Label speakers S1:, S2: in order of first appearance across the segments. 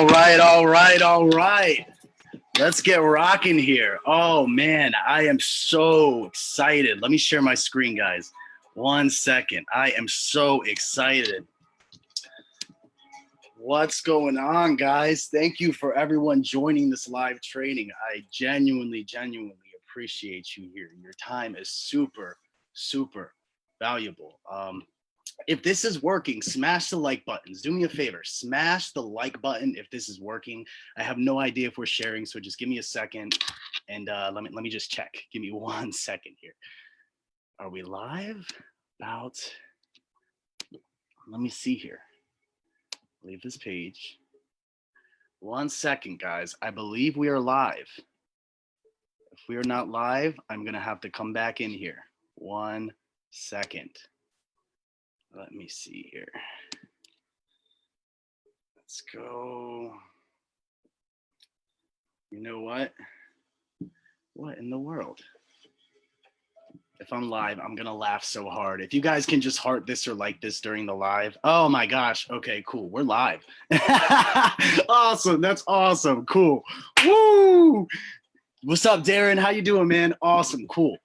S1: All right. Let's get rocking here. Oh man, I am so excited. Let me share my screen, guys. 1 second. I am so excited. What's going on, guys? Thank you for everyone joining this live training. I genuinely appreciate you here. Your time is super valuable. If this is working, smash the like buttons. Do me a favor, smash the like button if this is working. I have no idea if we're sharing, so just give me a second and let me just check. Give me 1 second here. Are we live? Let me see here. Leave this page. 1 second, guys. I believe we are live. If we are not live, I'm gonna have to come back in here. 1 second. Let me see here. Let's go. You know what? What in the world? If I'm live, I'm gonna laugh so hard. If you guys can just heart this or like this during the live. Oh my gosh. Okay, cool. We're live. Awesome. That's awesome. Cool. Woo! What's up, Darren? How you doing, man? Awesome. Cool.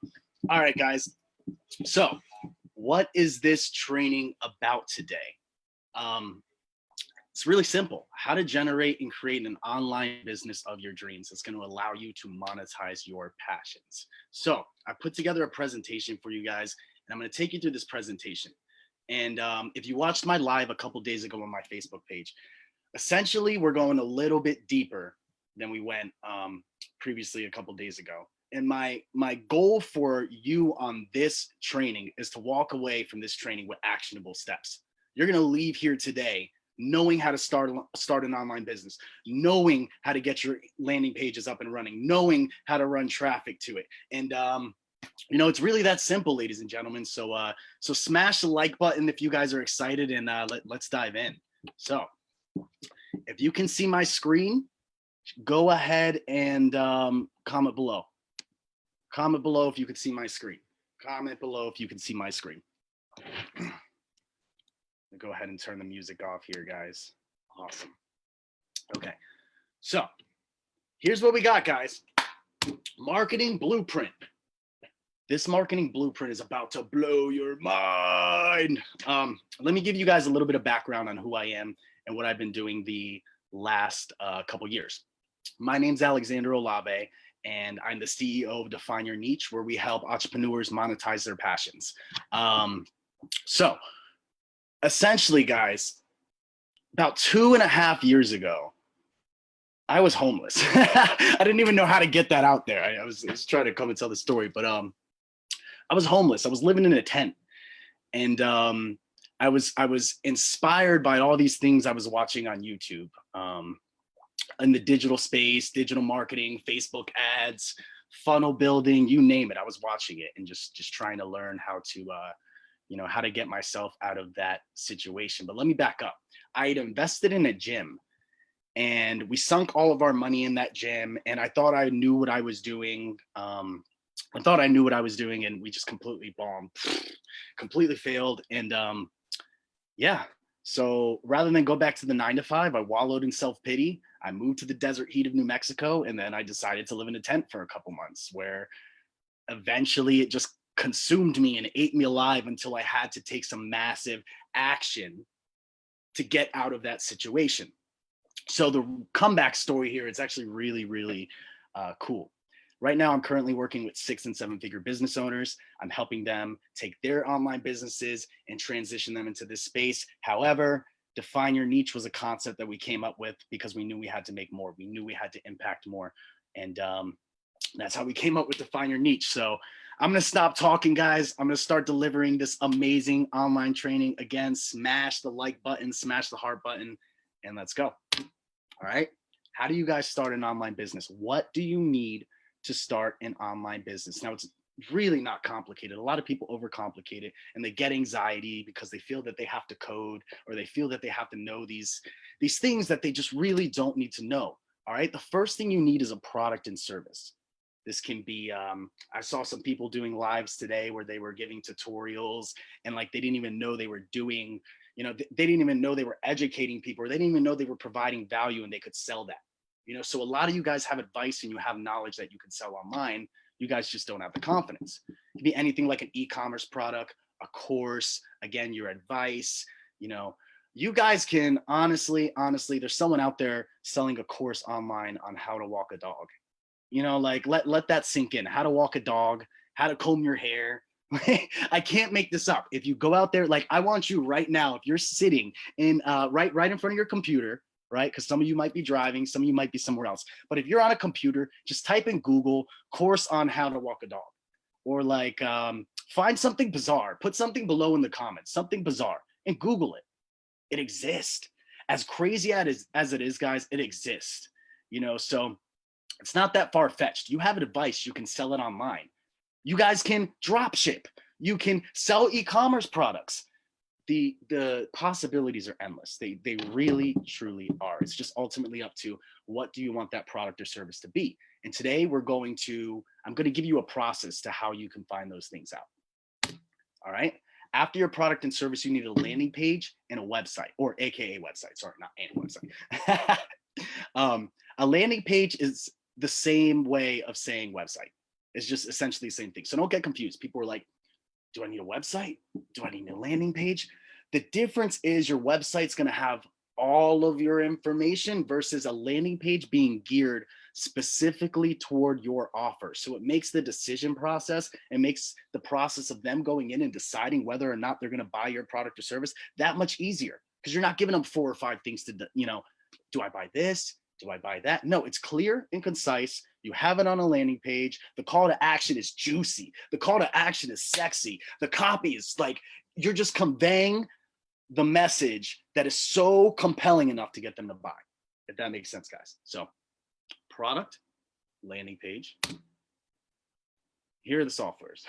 S1: All right, guys. So what is this training about today? It's really simple. How to generate and create an online business of your dreams that's going to allow you to monetize your passions. So I put together a presentation for you guys, and I'm going to take you through this presentation. And if you watched my live a couple days ago on my Facebook page, essentially we're going a little bit deeper than we went previously a couple days ago. And my goal for you on this training is to walk away from this training with actionable steps. You're going to leave here today knowing how to start an online business, knowing how to get your landing pages up and running, knowing how to run traffic to it. And it's really that simple, ladies and gentlemen. So smash the like button if you guys are excited, and let's dive in. So if you can see my screen, go ahead and comment below. Comment below if you can see my screen. Comment below if you can see my screen. Go ahead and turn the music off here, guys. Awesome. Okay, so here's what we got, guys. Marketing blueprint. This marketing blueprint is about to blow your mind. Let me give you guys a little bit of background on who I am and what I've been doing the last couple years. My name's Alexander Olave, and I'm the CEO of Define Your Niche, where we help entrepreneurs monetize their passions. So essentially, guys, about 2.5 years ago, I was homeless. I didn't even know how to get that out there. I was trying to come and tell the story, but I was homeless. I was living in a tent, and I was inspired by all these things I was watching on YouTube. In the digital space, digital marketing, Facebook ads, funnel building, you name it. I was watching it and just trying to learn how to, how to get myself out of that situation. But let me back up. I had invested in a gym, and we sunk all of our money in that gym, and I thought I knew what I was doing. And we just completely bombed, completely failed. And yeah. So rather than go back to the 9-to-5, I wallowed in self-pity. I moved to the desert heat of New Mexico, and then I decided to live in a tent for a couple months, where eventually it just consumed me and ate me alive until I had to take some massive action to get out of that situation. So the comeback story here, it's actually really cool. Right now, I'm currently working with 6- and 7-figure business owners. I'm helping them take their online businesses and transition them into this space. However, Define Your Niche was a concept that we came up with because we knew we had to make more. We knew we had to impact more. And that's how we came up with Define Your Niche. So I'm going to stop talking, guys. I'm going to start delivering this amazing online training. Again, smash the like button, smash the heart button, and let's go. All right. How do you guys start an online business? What do you need to start an online business? Now, it's really not complicated. A lot of people overcomplicate it, and they get anxiety because they feel that they have to code, or they feel that they have to know these things that they just really don't need to know. All right. The first thing you need is a product and service. This can be, I saw some people doing lives today where they were giving tutorials, and like they didn't even know they were doing, You know, they didn't even know they were educating people, or they didn't even know they were providing value and they could sell that. You know, so a lot of you guys have advice and you have knowledge that you can sell online. You guys just don't have the confidence. It could be anything like an e-commerce product, a course, again, your advice. You know, you guys can honestly, there's someone out there selling a course online on how to walk a dog. You know, like let that sink in. How to walk a dog, how to comb your hair. I can't make this up. If you go out there, like I want you right now, if you're sitting in right in front of your computer, right? Because some of you might be driving, some of you might be somewhere else. But if you're on a computer, just type in Google course on how to walk a dog, or like find something bizarre, put something below in the comments, something bizarre, and Google it. It exists. As crazy as it is, guys, it exists. You know, so it's not that far fetched. You have advice, you can sell it online. You guys can drop ship. You can sell e-commerce products. The possibilities are endless. They really truly are. It's just ultimately up to what do you want that product or service to be. And today I'm going to give you a process to how you can find those things out. All right. After your product and service, you need a landing page and a website, or AKA website. Sorry, not a website. A landing page is the same way of saying website. It's just essentially the same thing. So don't get confused. People are like, do I need a website? Do I need a landing page? The difference is your website's going to have all of your information versus a landing page being geared specifically toward your offer. So it makes the decision process, it makes the process of them going in and deciding whether or not they're going to buy your product or service that much easier, because you're not giving them 4 or 5 things to, you know, do I buy this? Do I buy that? No, it's clear and concise. You have it on a landing page. The call to action is juicy. The call to action is sexy. The copy is like, you're just conveying the message that is so compelling enough to get them to buy, if that makes sense, guys. So product, landing page. Here are the softwares.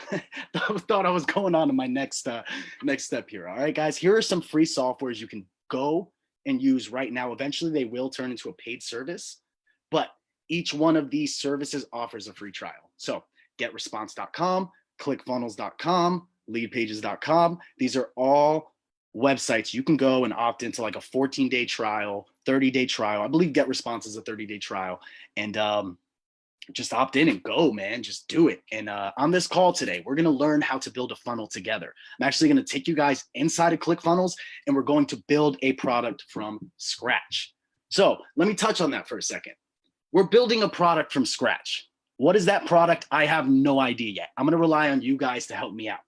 S1: Thought I was going on to my next step here. All right, guys, here are some free softwares you can go and use right now. Eventually they will turn into a paid service, but each one of these services offers a free trial. So getresponse.com, clickfunnels.com, leadpages.com. These are all websites you can go and opt into, like a 14-day trial, 30-day trial. I believe GetResponse is a 30-day trial. And just opt in and go, man. Just do it. And on this call today, we're going to learn how to build a funnel together. I'm actually going to take you guys inside of ClickFunnels, and we're going to build a product from scratch. So let me touch on that for a second. We're building a product from scratch. What is that product? I have no idea yet. I'm going to rely on you guys to help me out.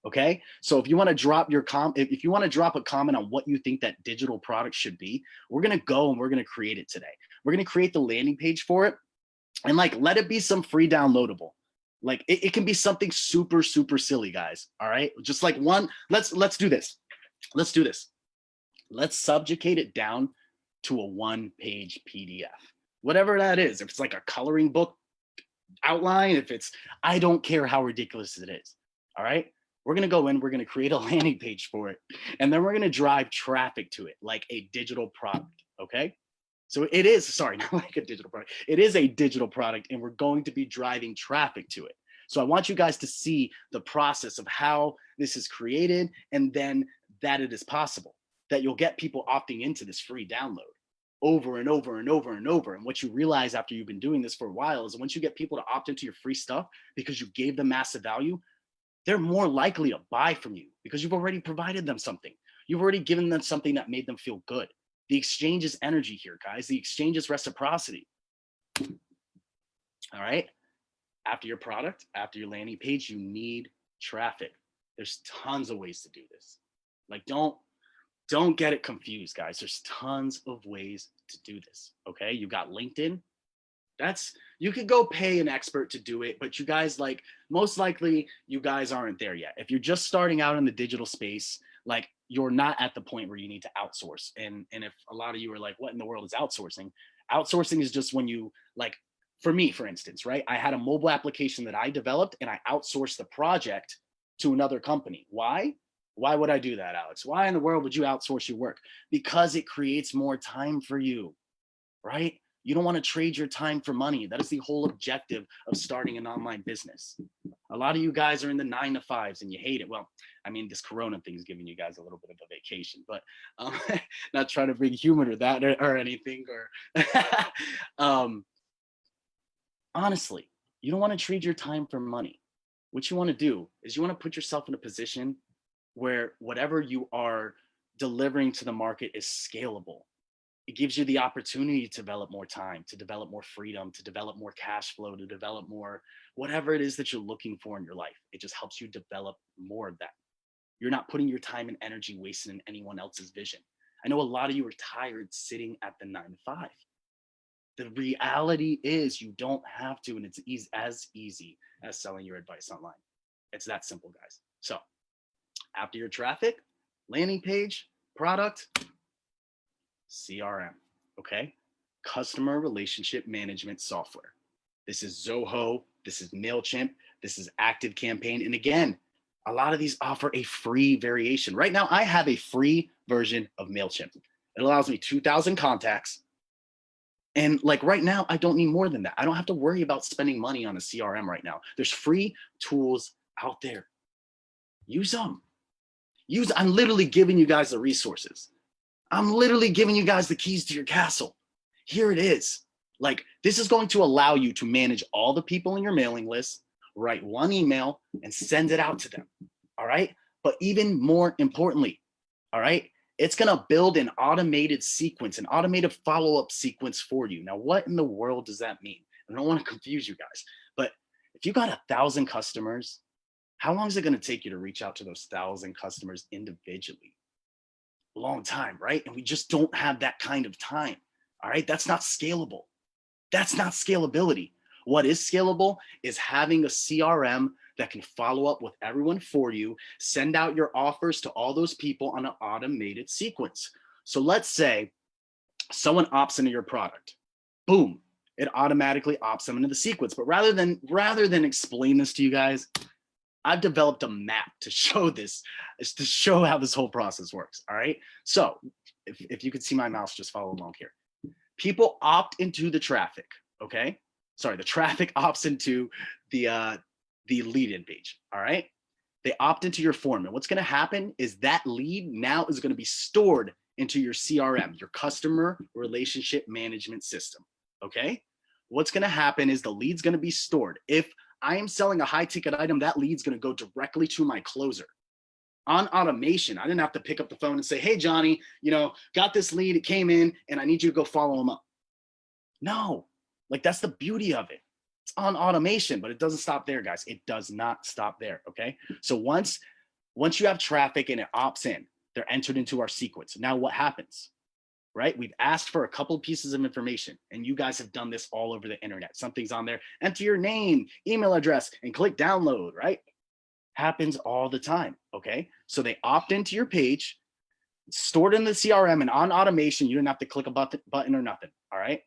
S1: Okay. So if you want to drop your if you want to drop a comment on what you think that digital product should be, we're going to go and we're going to create it today. We're going to create the landing page for it. And like, let it be some free downloadable. Like it can be something super, super silly, guys. All right. Just like one, let's do this. Let's do this. Let's subjugate it down to a 1-page PDF, whatever that is. If it's like a coloring book outline, if it's, I don't care how ridiculous it is. All right. We're going to go in, we're going to create a landing page for it. And then we're going to drive traffic to it like a digital product. Okay. So it is, sorry, not like a digital product. It is a digital product, and we're going to be driving traffic to it. So I want you guys to see the process of how this is created, and then that it is possible, that you'll get people opting into this free download over and over and over and over. And what you realize after you've been doing this for a while is once you get people to opt into your free stuff because you gave them massive value, they're more likely to buy from you because you've already provided them something. You've already given them something that made them feel good. The exchange is energy here, guys. The exchange is reciprocity. All right. After your product, after your landing page, you need traffic. There's tons of ways to do this. Like, don't get it confused, guys. There's tons of ways to do this. Okay. You got LinkedIn. You could go pay an expert to do it, but you guys, like, most likely you guys aren't there yet. If you're just starting out in the digital space, like, you're not at the point where you need to outsource. And if a lot of you are like, what in the world is outsourcing? Outsourcing is just when you, like, for me, for instance, right? I had a mobile application that I developed and I outsourced the project to another company. Why? Why would I do that, Alex? Why in the world would you outsource your work? Because it creates more time for you, right? You don't want to trade your time for money. That is the whole objective of starting an online business. A lot of you guys are in the 9 to 5s and you hate it. Well, I mean, this Corona thing is giving you guys a little bit of a vacation, but not trying to bring humor to that or anything. Or honestly, you don't want to trade your time for money. What you want to do is you want to put yourself in a position where whatever you are delivering to the market is scalable. It gives you the opportunity to develop more time, to develop more freedom, to develop more cash flow, to develop more whatever it is that you're looking for in your life. It just helps you develop more of that. You're not putting your time and energy wasted in anyone else's vision. I know a lot of you are tired sitting at the 9 to 5. The reality is you don't have to, and it's as easy as selling your advice online. It's that simple, guys. So after your traffic, landing page, product, CRM, okay? Customer relationship management software. This is Zoho, this is MailChimp, this is ActiveCampaign. And again, a lot of these offer a free variation. Right now, I have a free version of MailChimp. It allows me 2,000 contacts. And like right now, I don't need more than that. I don't have to worry about spending money on a CRM right now. There's free tools out there. Use them. I'm literally giving you guys the resources. I'm literally giving you guys the keys to your castle. Here it is. Like, this is going to allow you to manage all the people in your mailing list, write one email, and send it out to them. All right. But even more importantly, all right, it's going to build an automated sequence, an automated follow-up sequence for you. Now, what in the world does that mean? I don't want to confuse you guys, but if you got 1,000 customers, how long is it going to take you to reach out to those 1,000 customers individually? A long time, right? And we just don't have that kind of time. All right. That's not scalable. That's not scalability. What is scalable is having a CRM that can follow up with everyone for you, send out your offers to all those people on an automated sequence. So let's say someone opts into your product. Boom, it automatically opts them into the sequence. But rather than explain this to you guys, I've developed a map to show this, to show how this whole process works. All right. So if you could see my mouse, just follow along here. People opt into the traffic. Okay. Sorry, the traffic opts into the lead-in page. All right. They opt into your form. And what's going to happen is that lead now is going to be stored into your CRM, your customer relationship management system. Okay. What's going to happen is the lead's going to be stored. If I am selling a high ticket item, that lead's going to go directly to my closer. On automation, I didn't have to pick up the phone and say, hey, Johnny, got this lead, it came in, and I need you to go follow him up. No, like that's the beauty of it. It's on automation, but it doesn't stop there, guys. It does not stop there, okay? So once you have traffic and it opts in, they're entered into our sequence. Now what happens, right? We've asked for a couple of pieces of information, and you guys have done this all over the internet. Something's on there, enter your name, email address, and click download, right? Happens all the time, okay? So they opt into your page, stored in the CRM, and on automation, you don't have to click a button or nothing, all right?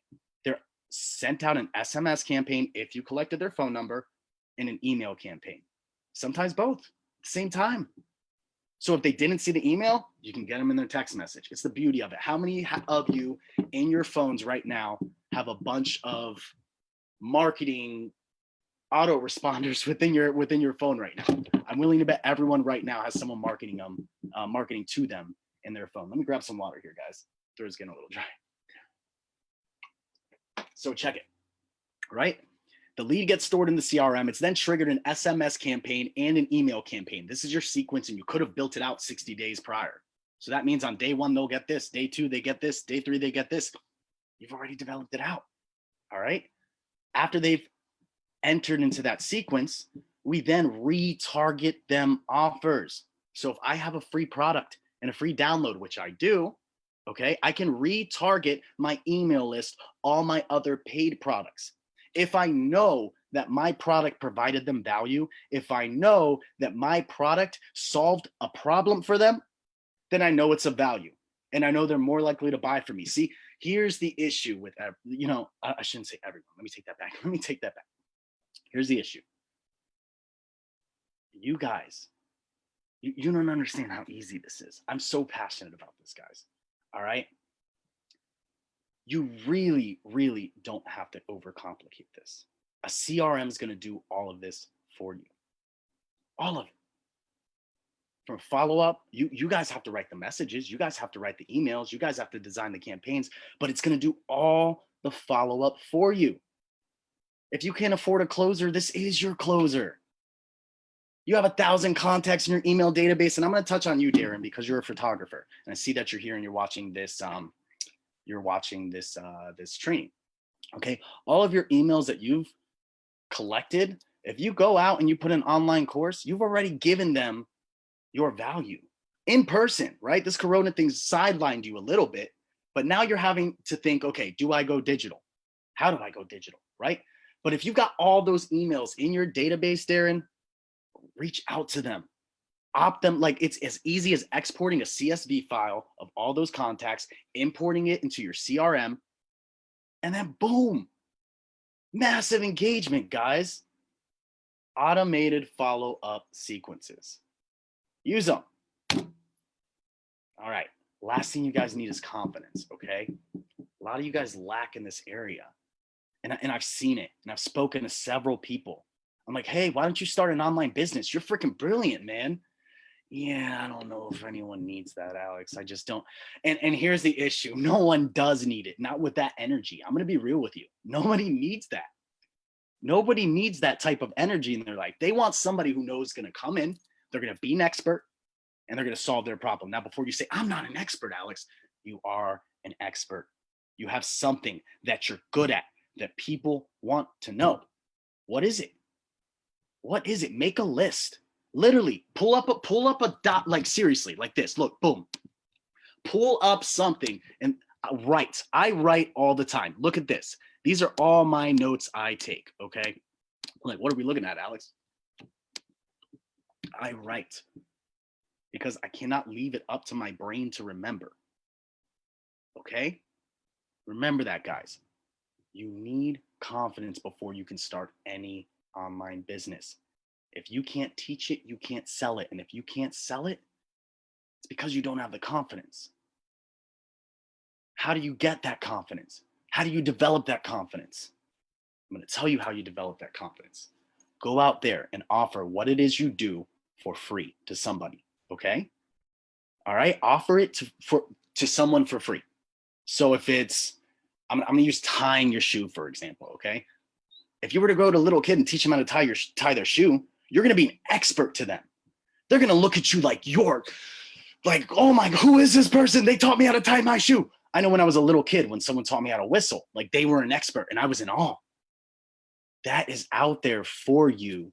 S1: They're sent out an SMS campaign if you collected their phone number, and an email campaign. Sometimes both at the same time. So if they didn't see the email, you can get them in their text message. It's the beauty of it. How many of you in your phones right now have a bunch of marketing autoresponders within your phone right now? I'm willing to bet everyone right now has someone marketing to them in their phone. Let me grab some water here, guys. Throat's getting a little dry. So check it, right? The lead gets stored in the CRM. It's then triggered an SMS campaign and an email campaign. This is your sequence, and you could have built it out 60 days prior. So that means on day 1, they'll get this. Day 2, they get this. Day 3, they get this. You've already developed it out. All right. After they've entered into that sequence, we then retarget them offers. So if I have a free product and a free download, which I do, okay, I can retarget my email list, all my other paid products. If I know that my product provided them value, if I know that my product solved a problem for them, then I know it's of value, and I know they're more likely to buy from me. See, here's the issue with, I shouldn't say everyone. Let me take that back. Here's the issue. You guys, you don't understand how easy this is. I'm so passionate about this, guys. All right. You really, really don't have to overcomplicate this. A CRM is going to do all of this for you. All of it. From follow up, you guys have to write the messages, you guys have to write the emails, you guys have to design the campaigns, but it's going to do all the follow up for you. If you can't afford a closer, this is your closer. You have 1,000 contacts in your email database, and I'm going to touch on you, Darren, because you're a photographer, and I see that you're here and you're watching this. This training. Okay, all of your emails that you've collected, if you go out and you put an online course, you've already given them your value in person, right? This Corona thing sidelined you a little bit, but now you're having to think, okay, do I go digital? How do I go digital, right? But if you've got all those emails in your database, Darren, reach out to them. Opt them. Like, it's as easy as exporting a CSV file of all those contacts, importing it into your CRM, and then boom, massive engagement, guys. Automated follow-up sequences. Use them. All right. Last thing you guys need is confidence, okay? A lot of you guys lack in this area. And I've seen it, and I've spoken to several people. I'm like, hey, why don't you start an online business? You're freaking brilliant, man. Yeah, I don't know if anyone needs that, Alex. I just don't. And here's the issue. No one does need it, not with that energy. I'm going to be real with you. Nobody needs that. Nobody needs that type of energy in their life. They want somebody who knows going to come in, they're going to be an expert, and they're going to solve their problem. Now, before you say, I'm not an expert, Alex, you are an expert. You have something that you're good at that people want to know. What is it? What is it? Make a list. Literally pull up a dot, like seriously, like this. Look, boom. Pull up something and write. I write all the time. Look at this. These are all my notes I take, okay? Like, what are we looking at, Alex? I write because I cannot leave it up to my brain to remember. Okay? Remember that, guys. You need confidence before you can start any online business. If you can't teach it, you can't sell it. And if you can't sell it, it's because you don't have the confidence. How do you get that confidence? How do you develop that confidence? I'm going to tell you how you develop that confidence. Go out there and offer what it is you do for free to somebody, okay? All right? Offer it to someone for free. So if it's, I'm going to use tying your shoe, for example, okay? If you were to go to a little kid and teach them how to tie their shoe, you're going to be an expert to them. They're going to look at you like you're like, oh my, who is this person? They taught me how to tie my shoe. I know when I was a little kid, when someone taught me how to whistle, like they were an expert and I was in awe. That is out there for you,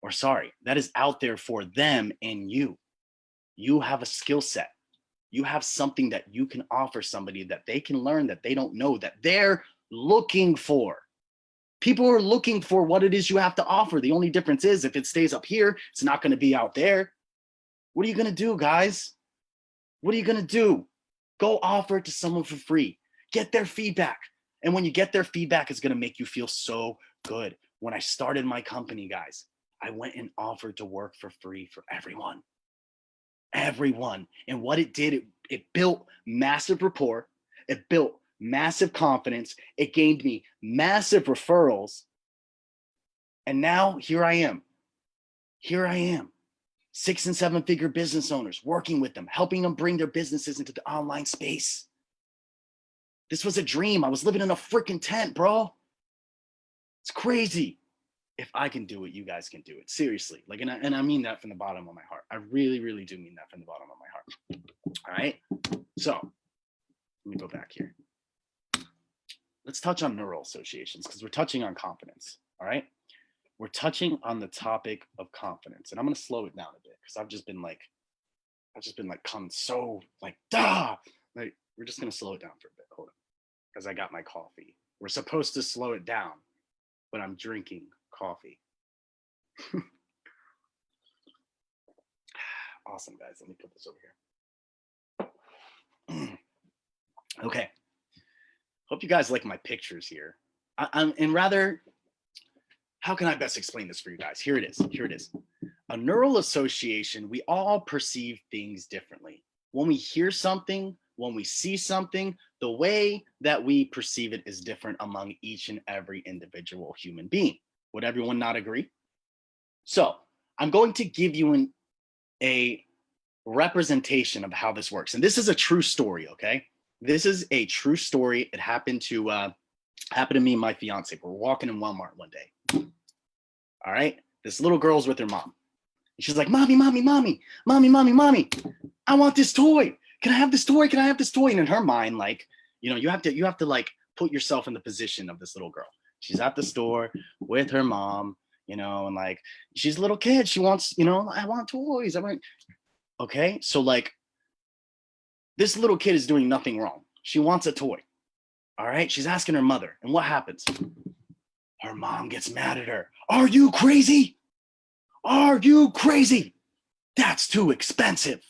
S1: or sorry, that is out there for them and you. You have a skill set. You have something that you can offer somebody that they can learn, that they don't know, that they're looking for. People are looking for what it is you have to offer. The only difference is if it stays up here, it's not going to be out there. What are you going to do, guys? What are you going to do? Go offer it to someone for free. Get their feedback. And when you get their feedback, it's going to make you feel so good. When I started my company, guys, I went and offered to work for free for everyone. Everyone. And what it did, it built massive rapport. It built massive confidence. It gained me massive referrals. And now here I am. Here I am. 6- and 7-figure business owners, working with them, helping them bring their businesses into the online space. This was a dream. I was living in a freaking tent, bro. It's crazy. If I can do it, you guys can do it. Seriously. Like, and I mean that from the bottom of my heart. I really, really do mean that from the bottom of my heart. All right. So let me go back here. Let's touch on neural associations because we're touching on confidence. All right. We're touching on the topic of confidence, and I'm going to slow it down a bit because I've just been coming so like, like, we're just going to slow it down for a bit. Hold on. Because I got my coffee. We're supposed to slow it down, but I'm drinking coffee. Awesome, guys. Let me put this over here. Okay. Hope you guys like my pictures here. And rather, how can I best explain this for you guys? Here it is. Here it is. A neural association, we all perceive things differently. When we hear something, when we see something, the way that we perceive it is different among each and every individual human being. Would everyone not agree? So I'm going to give you a representation of how this works. And this is a true story, okay? This is a true story. It happened to me and my fiance. We're walking in Walmart one day. All right. This little girl's with her mom. And she's like, mommy, mommy, mommy, mommy, mommy, mommy, I want this toy. Can I have this toy? Can I have this toy? And in her mind, like, you know, you have to like put yourself in the position of this little girl. She's at the store with her mom, you know, and like she's a little kid. She wants, you know, I want toys. I want. Okay. So like this little kid is doing nothing wrong. She wants a toy. All right. She's asking her mother. And what happens? Her mom gets mad at her. Are you crazy? Are you crazy? That's too expensive.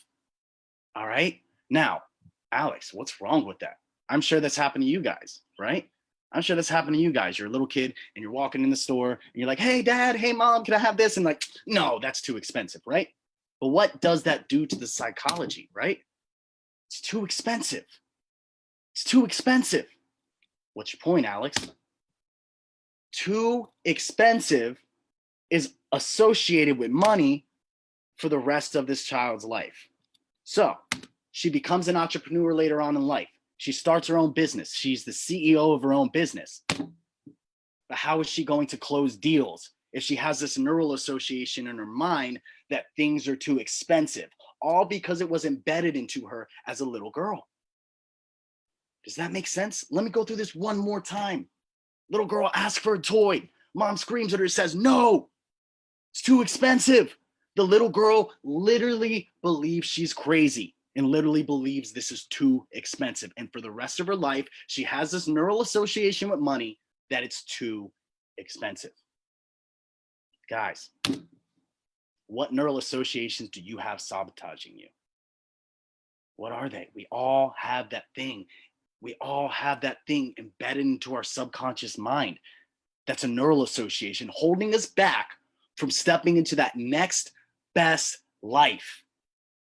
S1: All right. Now, Alex, what's wrong with that? I'm sure that's happened to you guys, right? I'm sure that's happened to you guys. You're a little kid and you're walking in the store and you're like, hey, dad, hey, mom, can I have this? And like, no, that's too expensive, right? But what does that do to the psychology, right? It's too expensive. It's too expensive. What's your point, Alex? Too expensive is associated with money for the rest of this child's life. So she becomes an entrepreneur later on in life. She starts her own business. She's the CEO of her own business. But how is she going to close deals if she has this neural association in her mind that things are too expensive? All because it was embedded into her as a little girl. Does that make sense? Let me go through this one more time. Little girl asks for a toy. Mom screams at her, says, no, it's too expensive. The little girl literally believes she's crazy and literally believes this is too expensive. And for the rest of her life, she has this neural association with money that it's too expensive. Guys, what neural associations do you have sabotaging you? What are they? We all have that thing. We all have that thing embedded into our subconscious mind. That's a neural association holding us back from stepping into that next best life.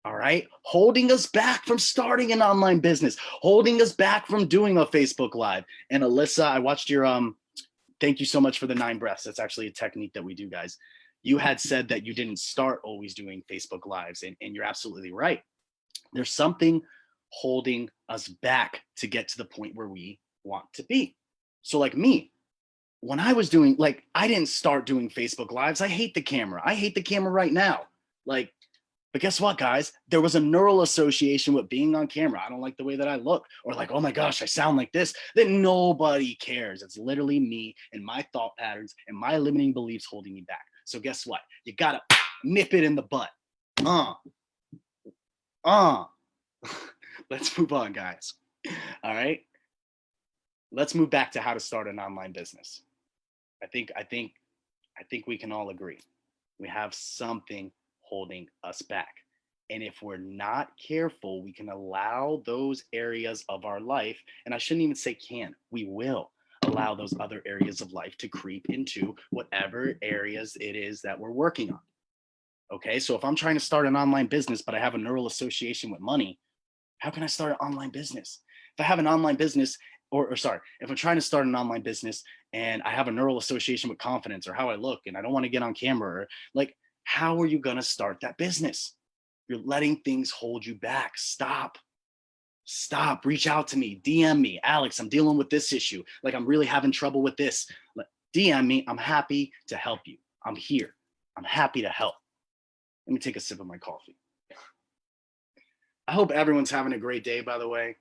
S1: All right. Holding us back from starting an online business, holding us back from doing a Facebook Live. And Alyssa, I watched your thank you so much for the 9 breaths. That's actually a technique that we do, guys. You had said that you didn't start always doing Facebook Lives, and you're absolutely right. There's something holding us back to get to the point where we want to be. So like me, when I was doing, like, I didn't start doing Facebook Lives. I hate the camera. I hate the camera right now. Like, but guess what, guys? There was a neural association with being on camera. I don't like the way that I look, or like, oh my gosh, I sound like this. Then nobody cares. It's literally me and my thought patterns and my limiting beliefs holding me back. So guess what? You gotta nip it in the butt. Let's move on, guys. All right. Let's move back to how to start an online business. I think we can all agree. We have something holding us back. And if we're not careful, we can allow those areas of our life, and I shouldn't even say can, we will allow those other areas of life to creep into whatever areas it is that we're working on. Okay, so if I'm trying to start an online business, but I have a neural association with money, how can I start an online business? If I have an online business, or sorry, if I'm trying to start an online business and I have a neural association with confidence or how I look and I don't want to get on camera, or like, how are you going to start that business? You're letting things hold you back. Stop. Reach out to me. DM me. Alex, I'm dealing with this issue. Like, I'm really having trouble with this. DM me. I'm happy to help you. I'm here. I'm happy to help. Let me take a sip of my coffee. I hope everyone's having a great day, by the way.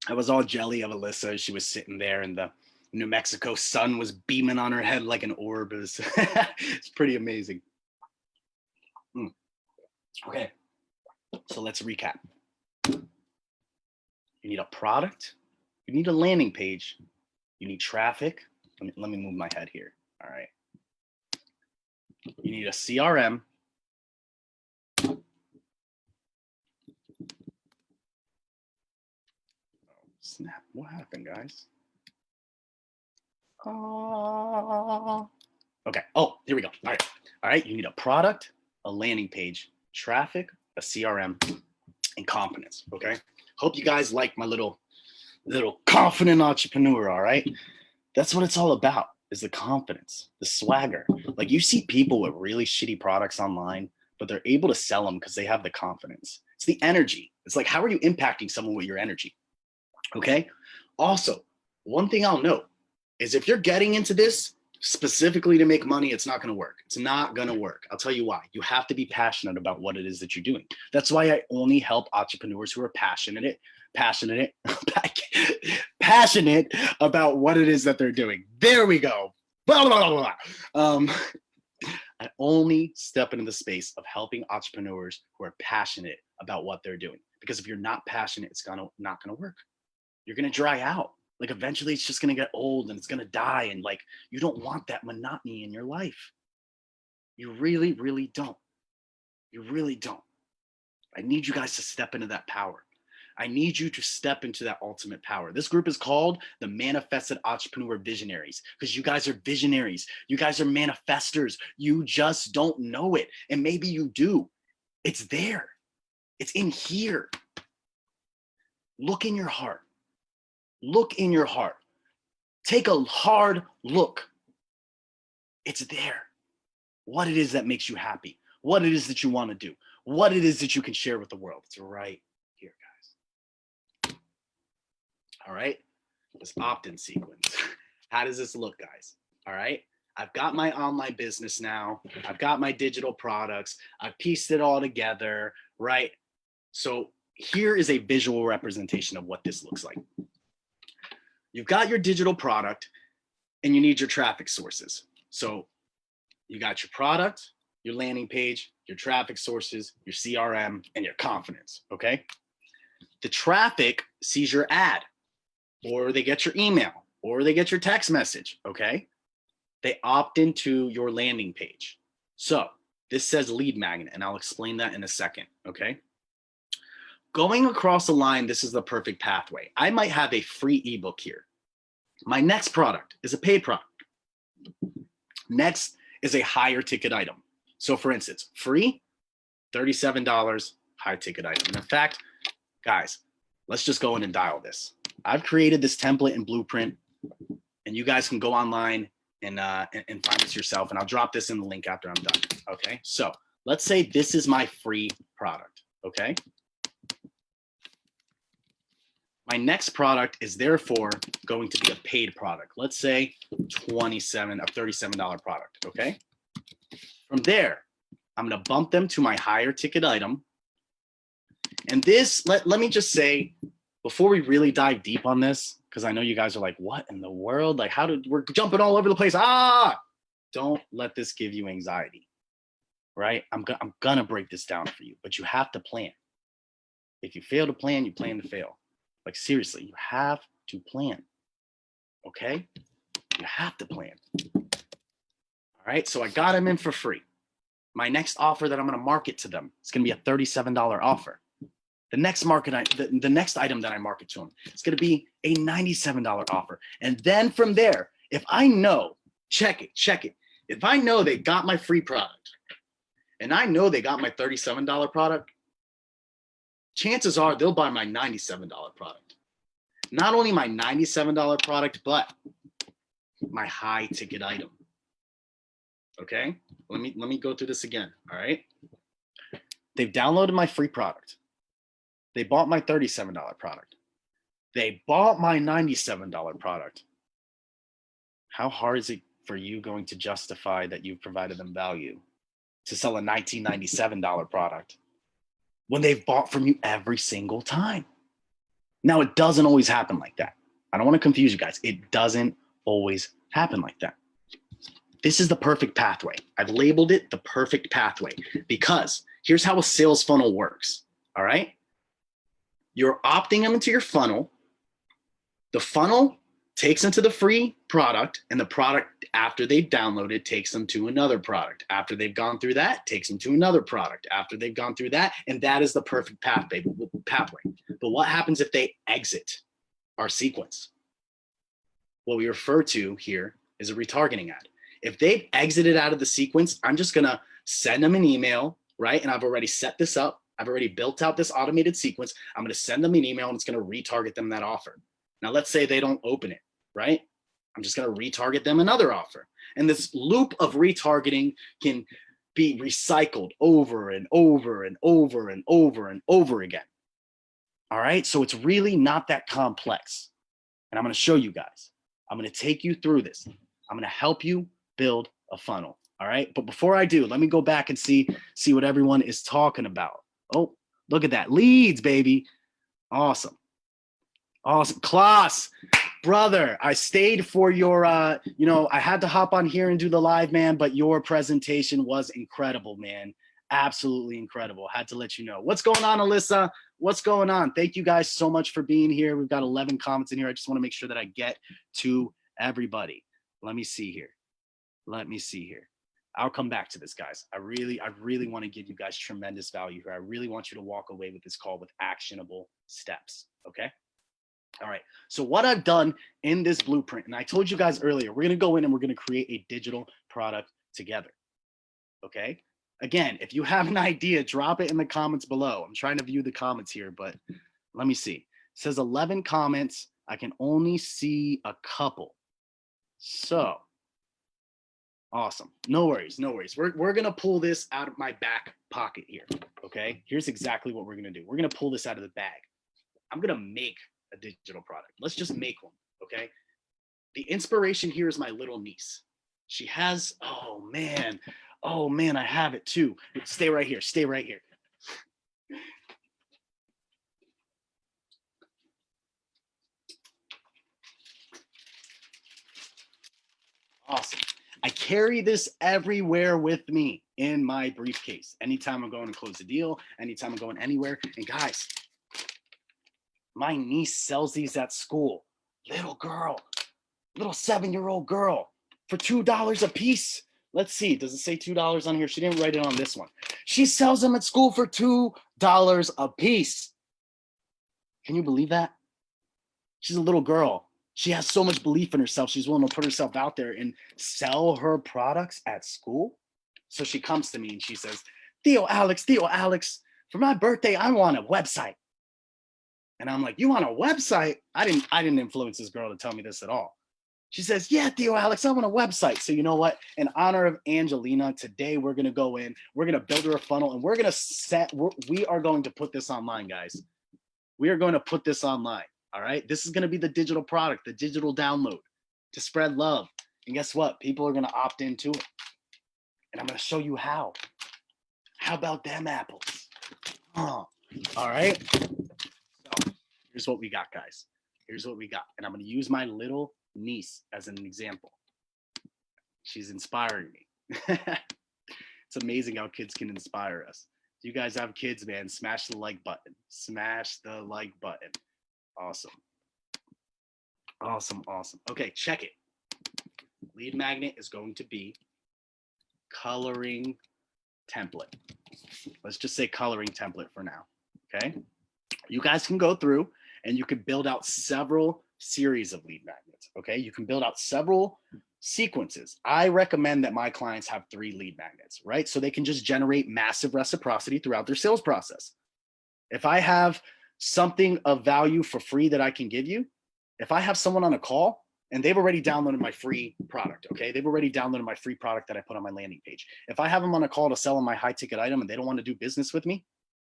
S1: I was all jelly of Alyssa. She was sitting there and the New Mexico sun was beaming on her head like an orb. It's pretty amazing. Okay, so let's recap. You need a product. You need a landing page. You need traffic. Let me move my head here. All right. You need a CRM. Oh, snap. What happened, guys? Okay. Oh, here we go. All right. You need a product, a landing page, traffic, a CRM, and confidence. Okay. Hope you guys like my little confident entrepreneur. All right. That's what it's all about, is the confidence, the swagger. Like, you see people with really shitty products online, but they're able to sell them because they have the confidence. It's the energy. It's like, how are you impacting someone with your energy? Okay. Also, one thing I'll note is, if you're getting into this specifically to make money, it's not going to work. It's not going to work. I'll tell you why. You have to be passionate about what it is that you're doing. That's why I only help entrepreneurs who are passionate about what it is that they're doing. There we go. Blah, blah, blah, blah. I only step into the space of helping entrepreneurs who are passionate about what they're doing. Because if you're not passionate, it's not gonna work. You're gonna dry out. Like, eventually it's just gonna get old and it's gonna die. And like, you don't want that monotony in your life. You really, really don't. You really don't. I need you guys to step into that power. I need you to step into that ultimate power. This group is called the Manifested Entrepreneur Visionaries, because you guys are visionaries. You guys are manifestors. You just don't know it. And maybe you do. It's there. It's in here. Look in your heart. Look in your heart. Take a hard look. It's there. What it is that makes you happy. What it is that you want to do. What it is that you can share with the world. It's right here, guys. All right. This opt-in sequence. How does this look, guys? All right. I've got my online business now. I've got my digital products. I've pieced it all together, right? So here is a visual representation of what this looks like. You've got your digital product and you need your traffic sources. So you got your product, your landing page, your traffic sources, your CRM, and your confidence, okay? The traffic sees your ad, or they get your email, or they get your text message, okay? They opt into your landing page. So this says lead magnet, and I'll explain that in a second, okay? Going across the line, this is the perfect pathway. I might have a free ebook here. My next product is a paid product. Next is a higher ticket item. So for instance, free, $37, high ticket item. And in fact, guys, let's just go in and dial this. I've created this template and blueprint, and you guys can go online and find this yourself. And I'll drop this in the link after I'm done. Okay. So let's say this is my free product. Okay. My next product is therefore going to be a paid product. Let's say a $37 product. Okay. From there, I'm going to bump them to my higher ticket item. And this, let me just say, before we really dive deep on this, because I know you guys are like, what in the world? Like, we're jumping all over the place. Don't let this give you anxiety, right? I'm going to break this down for you, but you have to plan. If you fail to plan, you plan to fail. Like, seriously, you have to plan, okay? You have to plan. All right, so I got them in for free. My next offer that I'm going to market to them is going to be a $37 offer. The next the next item that I market to them, it's going to be a $97 offer. And then from there, if I know, check it. If I know they got my free product and I know they got my $37 product, chances are they'll buy my $97 product. Not only my $97 product, but my high ticket item. Okay, let me go through this again. All right, they've downloaded my free product. They bought my $37 product. They bought my $97 product. How hard is it for you going to justify that you've provided them value to sell a $1997 product when they've bought from you every single time? Now, it doesn't always happen like that. I don't want to confuse you guys. It doesn't always happen like that. This is the perfect pathway. I've labeled it the perfect pathway because here's how a sales funnel works. All right. You're opting them into your funnel. The funnel takes them to the free product, and the product, after they've downloaded, takes them to another product. After they've gone through that, takes them to another product. After they've gone through that, and that is the perfect pathway. But what happens if they exit our sequence? What we refer to here is a retargeting ad. If they've exited out of the sequence, I'm just going to send them an email, right? And I've already set this up I've already built out this automated sequence. I'm going to send them an email and it's going to retarget them that offer. Now, let's say they don't open it, right? I'm just going to retarget them another offer. And this loop of retargeting can be recycled over and over and over and over and over again. All right. So it's really not that complex. And I'm going to show you guys. I'm going to take you through this. I'm going to help you build a funnel. All right. But before I do, let me go back and see what everyone is talking about. Oh, look at that. Leads, baby. Awesome. Awesome. Klaus, brother, I stayed for your, I had to hop on here and do the live, man, but your presentation was incredible, man. Absolutely incredible. Had to let you know. What's going on, Alyssa? What's going on? Thank you guys so much for being here. We've got 11 comments in here. I just want to make sure that I get to everybody. Let me see here. I'll come back to this, guys. I really want to give you guys tremendous value here. I really want you to walk away with this call with actionable steps, okay? All right, so what I've done in this blueprint, and I told you guys earlier, we're gonna go in and we're gonna create a digital product together, okay? Again, if you have an idea, drop it in the comments below. I'm trying to view the comments here, but let me see. It says 11 comments. I can only see a couple. So, awesome, no worries. We're gonna pull this out of my back pocket here, okay? Here's exactly what we're gonna do. We're gonna pull this out of the bag. I'm gonna make a digital product. Let's just make one, okay? The inspiration here is my little niece. She has, oh man, I have it too. Stay right here. Awesome. I carry this everywhere with me in my briefcase. Anytime I'm going to close a deal, anytime I'm going anywhere. And guys, my niece sells these at school. Little 7-year-old girl for $2 a piece. Let's see, does it say $2 on here? She didn't write it on this one. She sells them at school for $2 a piece. Can you believe that? She's a little girl. She has so much belief in herself. She's willing to put herself out there and sell her products at school. So she comes to me and she says, Theo Alex, for my birthday, I want a website. And I'm like, you want a website? I didn't influence this girl to tell me this at all. She says, yeah, Theo Alex, I want a website. So you know what? In honor of Angelina, today we're going to go in, we're going to build her a funnel, and we are going to put this online, guys. We are going to put this online. All right. This is going to be the digital product, the digital download to spread love. And guess what? People are going to opt into it. And I'm going to show you how. How about them apples? All right. So here's what we got, guys. Here's what we got. And I'm going to use my little niece as an example. She's inspiring me. It's amazing how kids can inspire us. If you guys have kids, man, smash the like button. Smash the like button. Awesome. Okay, check it. Lead magnet is going to be coloring template. Let's just say coloring template for now, okay? You guys can go through and you can build out several series of lead magnets, okay? You can build out several sequences. I recommend that my clients have 3 lead magnets, right? So they can just generate massive reciprocity throughout their sales process. If I have something of value for free that I can give you, if I have someone on a call and they've already downloaded my free product, okay? They've already downloaded my free product that I put on my landing page. If I have them on a call to sell them my high ticket item and they don't want to do business with me,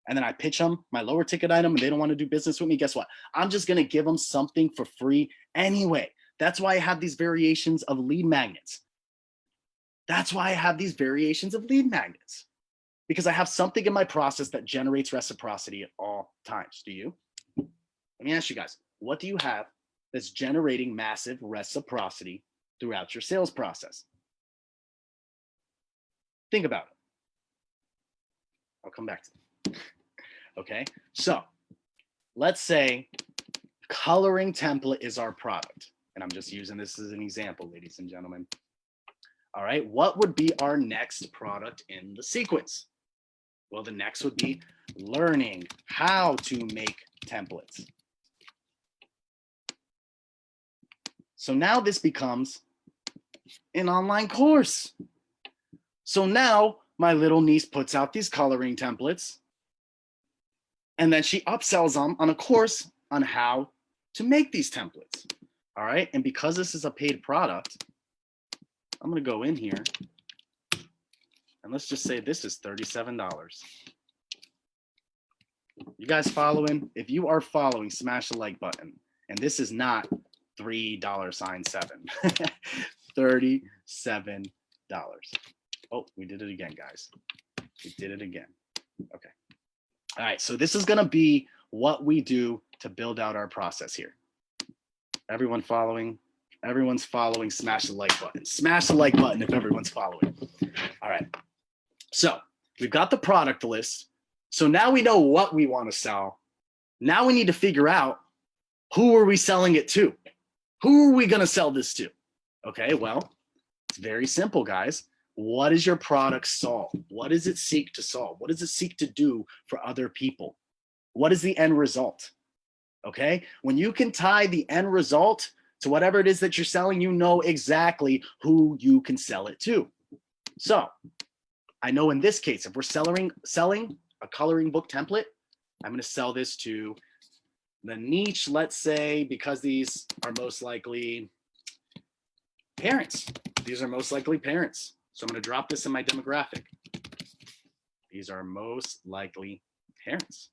S1: and then I pitch them my lower ticket item and they don't want to do business with me, guess what? I'm just going to give them something for free anyway. That's why I have these variations of lead magnets. Because I have something in my process that generates reciprocity at all times. Do you? Let me ask you guys, what do you have that's generating massive reciprocity throughout your sales process? Think about it. I'll come back to it. Okay, so let's say coloring template is our product. And I'm just using this as an example, ladies and gentlemen. All right, what would be our next product in the sequence? Well, the next would be learning how to make templates. So now this becomes an online course. So now my little niece puts out these coloring templates And then she upsells them on a course on how to make these templates. All right. And because this is a paid product, I'm going to go in here and let's just say this is $37. You guys following? If you are following, smash the like button. And this is not $3.7. $37. Oh, we did it again, guys. We did it again. Okay. All right. So this is going to be what we do to build out our process here. Everyone following? Everyone's following. Smash the like button. Smash the like button if everyone's following. All right. So we've got the product list. So now we know what we want to sell. Now we need to figure out who are we selling it to? Who are we going to sell this to? Okay, well, it's very simple, guys. What does your product solve? What does it seek to solve? What does it seek to do for other people? What is the end result? Okay, when you can tie the end result to whatever it is that you're selling, you know exactly who you can sell it to. So I know in this case, if we're selling a coloring book template, I'm going to sell this to the niche, let's say, because these are most likely parents. These are most likely parents. So I'm going to drop this in my demographic. These are most likely parents,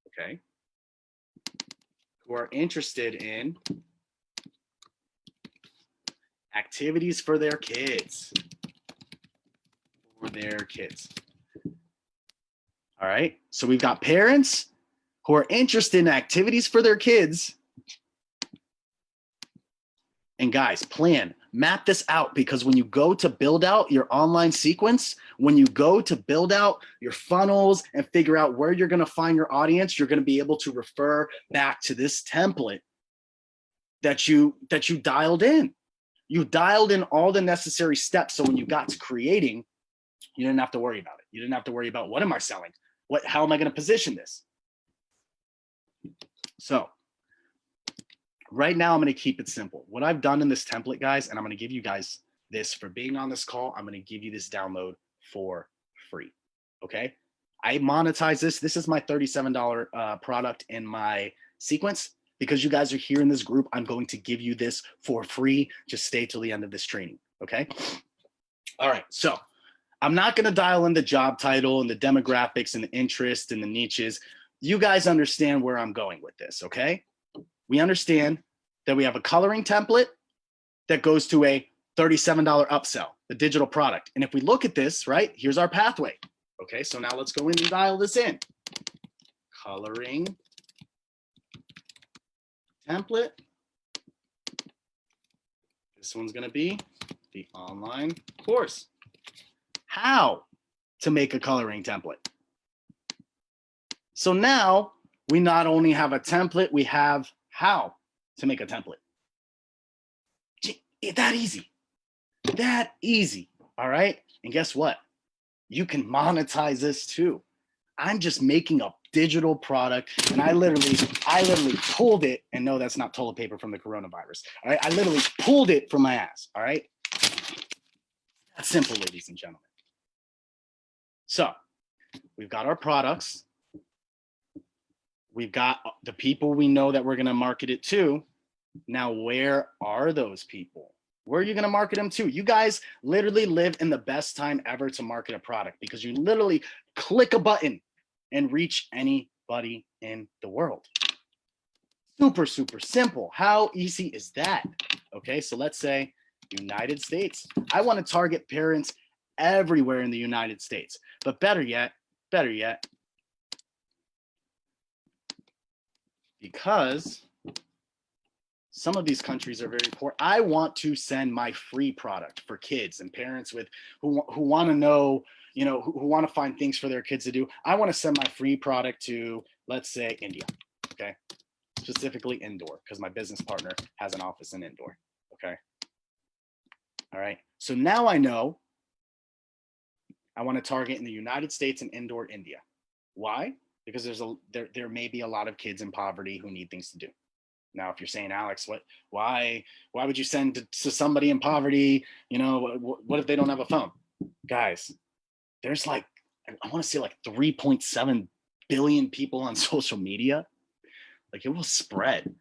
S1: okay, who are interested in activities for their kids. All right, so we've got parents who are interested in activities for their kids. And guys, map this out, because when you go to build out your online sequence, when you go to build out your funnels and figure out where you're going to find your audience, you're going to be able to refer back to this template that you dialed in. You dialed in all the necessary steps. So when you got to creating, you didn't have to worry about it. You didn't have to worry about, what am I selling? How am I going to position this? So right now, I'm going to keep it simple. What I've done in this template, guys, and I'm going to give you guys this for being on this call. I'm going to give you this download for free. Okay. I monetize this. This is my $37 product in my sequence. Because you guys are here in this group, I'm going to give you this for free. Just stay till the end of this training. Okay. All right. So I'm not going to dial in the job title and the demographics and the interest and the niches. You guys understand where I'm going with this. Okay. We understand that we have a coloring template that goes to a $37 upsell, the digital product. And if we look at this, right, here's our pathway. Okay, so now let's go in and dial this in. Coloring template. This one's going to be the online course. How to make a coloring template. So now we not only have a template, we have how to make a template. That easy. That easy. All right. And guess what? You can monetize this too. I'm just making a digital product, and I literally pulled it, and no, that's not toilet paper from the coronavirus. All right. I literally pulled it from my ass. All right. That's simple, ladies and gentlemen. So we've got our products. We've got the people we know that we're going to market it to. Now, where are those people? Where are you going to market them to? You guys literally live in the best time ever to market a product, because you literally click a button and reach anybody in the world. Super, super simple. How easy is that? Okay, so let's say United States. I want to target parents everywhere in the United States. But better yet, because some of these countries are very poor, I want to send my free product for kids and parents with who want to know, you know, who want to find things for their kids to do. I want to send my free product to, let's say, India. Okay, specifically Indore, because my business partner has an office in Indore. Okay. All right. So now I know I want to target in the United States and Indore, India. Why? Because there may be a lot of kids in poverty who need things to do. Now, if you're saying, Alex, why would you send to somebody in poverty? You know, what if they don't have a phone? Guys, there's like, I want to say like 3.7 billion people on social media, like it will spread.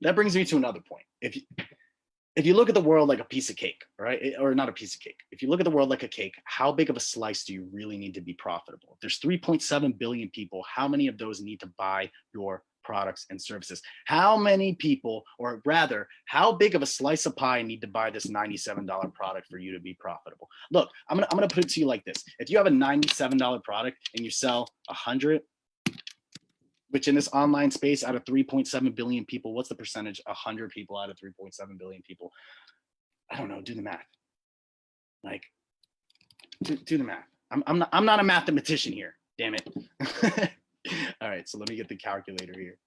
S1: That brings me to another point. If you look at the world like a piece of cake, right? Or not a piece of cake. If you look at the world like a cake, how big of a slice do you really need to be profitable? If there's 3.7 billion people, how many of those need to buy your products and services? How many people, or rather, how big of a slice of pie need to buy this $97 product for you to be profitable? Look, I'm gonna put it to you like this. If you have a $97 product and you sell 100, which in this online space, out of 3.7 billion people, what's the percentage? 100 people out of 3.7 billion people. I don't know, do the math. Like, do the math. I'm not a mathematician here, damn it. All right, so let me get the calculator here.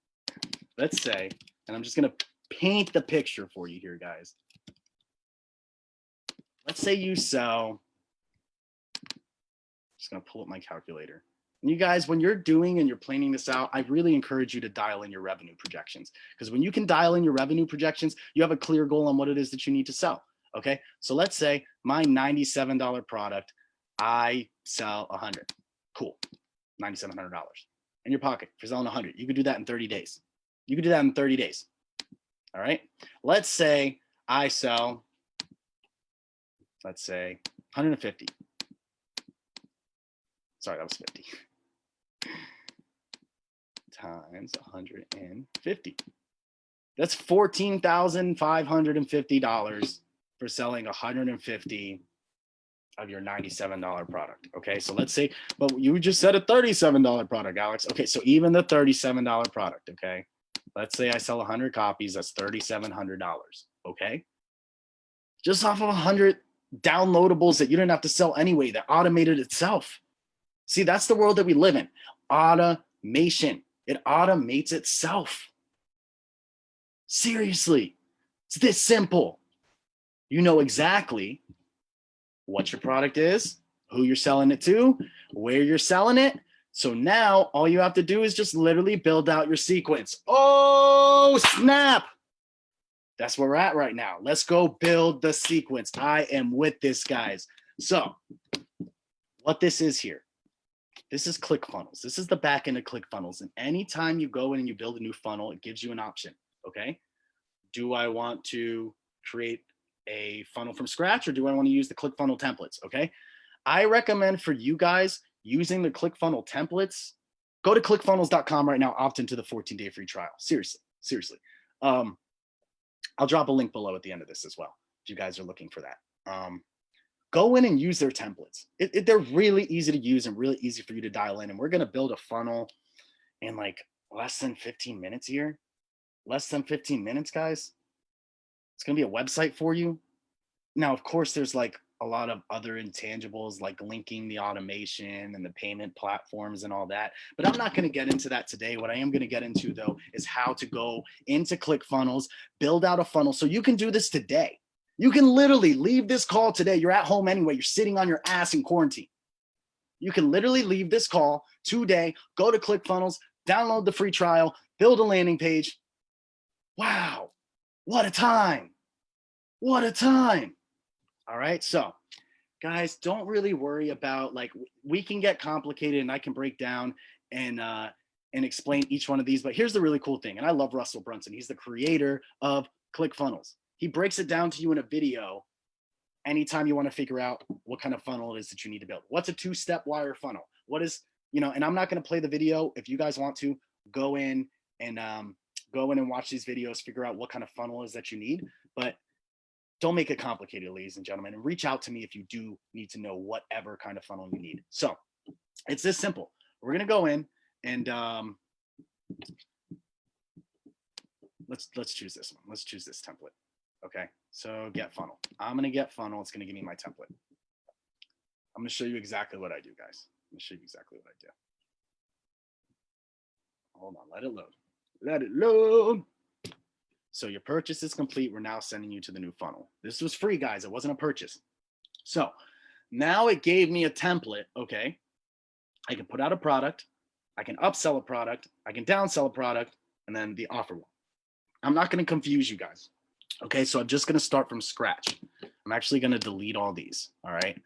S1: Let's say, and I'm just gonna paint the picture for you here, guys. Let's say you sell, just gonna pull up my calculator. And you guys, when you're doing and you're planning this out, I really encourage you to dial in your revenue projections, because when you can dial in your revenue projections, you have a clear goal on what it is that you need to sell. Okay, so let's say my $97 product, I sell 100. Cool, $9,700 in your pocket for selling 100. You could do that in 30 days. You could do that in 30 days. All right, let's say I sell, let's say 150. Sorry, that was 50. Times 150. That's $14,550 for selling 150 of your $97 product. Okay, so let's say, but you just said a $37 product, Alex. Okay, so even the $37 product, okay, let's say I sell 100 copies, that's $3,700. Okay, just off of 100 downloadables that you didn't have to sell anyway, that automated itself. See, that's the world that we live in. Automation. It automates itself. Seriously, it's this simple. You know exactly what your product is, who you're selling it to, where you're selling it. So now all you have to do is just literally build out your sequence. Oh, snap. That's where we're at right now. Let's go build the sequence. I am with this, guys. So what this is here, this is ClickFunnels. This is the back end of ClickFunnels. And anytime you go in and you build a new funnel, it gives you an option, okay? Do I want to create a funnel from scratch, or do I want to use the ClickFunnels templates, okay? I recommend for you guys using the ClickFunnels templates, go to clickfunnels.com right now, opt into the 14-day free trial. Seriously. I'll drop a link below at the end of this as well, if you guys are looking for that. Go in and use their templates. They're really easy to use and really easy for you to dial in. And we're going to build a funnel in like less than 15 minutes here. Less than 15 minutes, guys. It's going to be a website for you. Now, of course, there's like a lot of other intangibles like linking the automation and the payment platforms and all that. But I'm not going to get into that today. What I am going to get into, though, is how to go into ClickFunnels, build out a funnel. So you can do this today. You can literally leave this call today. You're at home anyway. You're sitting on your ass in quarantine. You can literally leave this call today, go to ClickFunnels, download the free trial, build a landing page. Wow, what a time. What a time. All right, so guys, don't really worry about, like, we can get complicated and I can break down and explain each one of these, but here's the really cool thing. And I love Russell Brunson. He's the creator of ClickFunnels. He breaks it down to you in a video anytime you want to figure out what kind of funnel it is that you need to build. What's a two-step wire funnel? What is, and I'm not going to play the video. If you guys want to, go in and watch these videos, figure out what kind of funnel is that you need, but don't make it complicated, ladies and gentlemen, and reach out to me if you do need to know whatever kind of funnel you need. So it's this simple. We're going to go in and let's choose this one. Let's choose this template. Okay, so get funnel. I'm going to get funnel. It's going to give me my template. I'm going to show you exactly what I do, guys. I'm going to show you exactly what I do. Hold on, let it load. Let it load. So your purchase is complete. We're now sending you to the new funnel. This was free, guys. It wasn't a purchase. So now it gave me a template, okay? I can put out a product. I can upsell a product. I can downsell a product, and then the offer one. I'm not going to confuse you guys. Okay, so I'm just going to start from scratch. I'm actually going to delete all these, all right?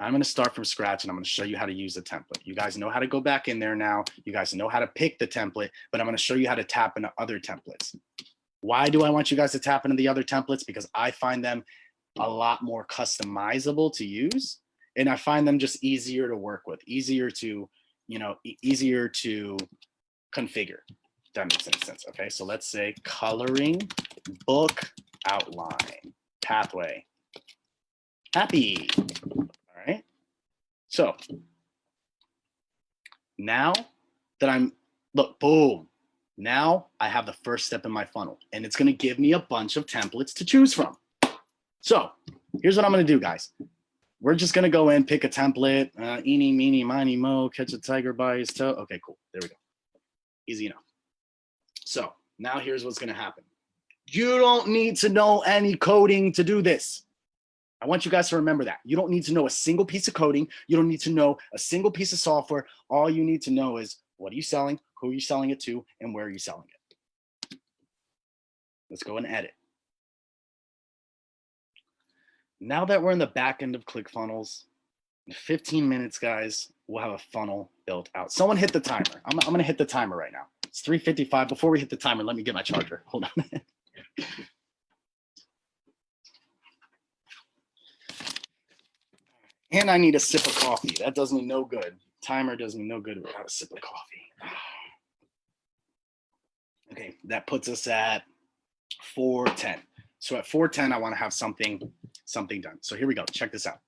S1: I'm going to start from scratch and I'm going to show you how to use the template. You guys know how to go back in there now. You guys know how to pick the template, but I'm going to show you how to tap into other templates. Why do I want you guys to tap into the other templates? Because I find them a lot more customizable to use, and I find them just easier to work with, easier to, easier to configure. If that makes any sense. Okay, so let's say coloring book outline pathway. Happy. All right. So now that look, boom. Now I have the first step in my funnel, and it's going to give me a bunch of templates to choose from. So here's what I'm going to do, guys. We're just going to go in, pick a template. Eeny, meeny, miny, mo, catch a tiger by his toe. Okay, cool. There we go. Easy enough. So now here's what's going to happen. You don't need to know any coding to do this. I want you guys to remember that. You don't need to know a single piece of coding. You don't need to know a single piece of software. All you need to know is what are you selling, who are you selling it to, and where are you selling it. Let's go and edit. Now that we're in the back end of ClickFunnels, in 15 minutes, guys, we'll have a funnel built out. Someone hit the timer. I'm going to hit the timer right now. It's 3:55. Before we hit the timer, let me get my charger. Hold on. And I need a sip of coffee. That does me no good. Timer does me no good without a sip of coffee. Okay, that puts us at 4:10. So at 4:10, I want to have something done. So here we go. Check this out.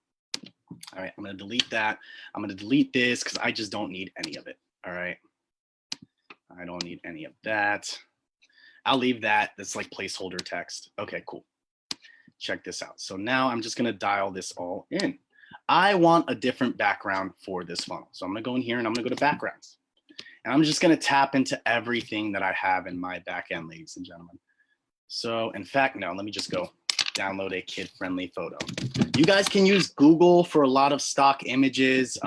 S1: All right, I'm going to delete that. I'm going to delete this because I just don't need any of it. All right. I don't need any of that. I'll leave that. That's like placeholder text. Okay, cool. Check this out. So now I'm just going to dial this all in. I want a different background for this funnel. So I'm going to go in here and I'm going to go to backgrounds. And I'm just going to tap into everything that I have in my back end, ladies and gentlemen. So in fact, no, let me just go download a kid-friendly photo. You guys can use Google for a lot of stock images.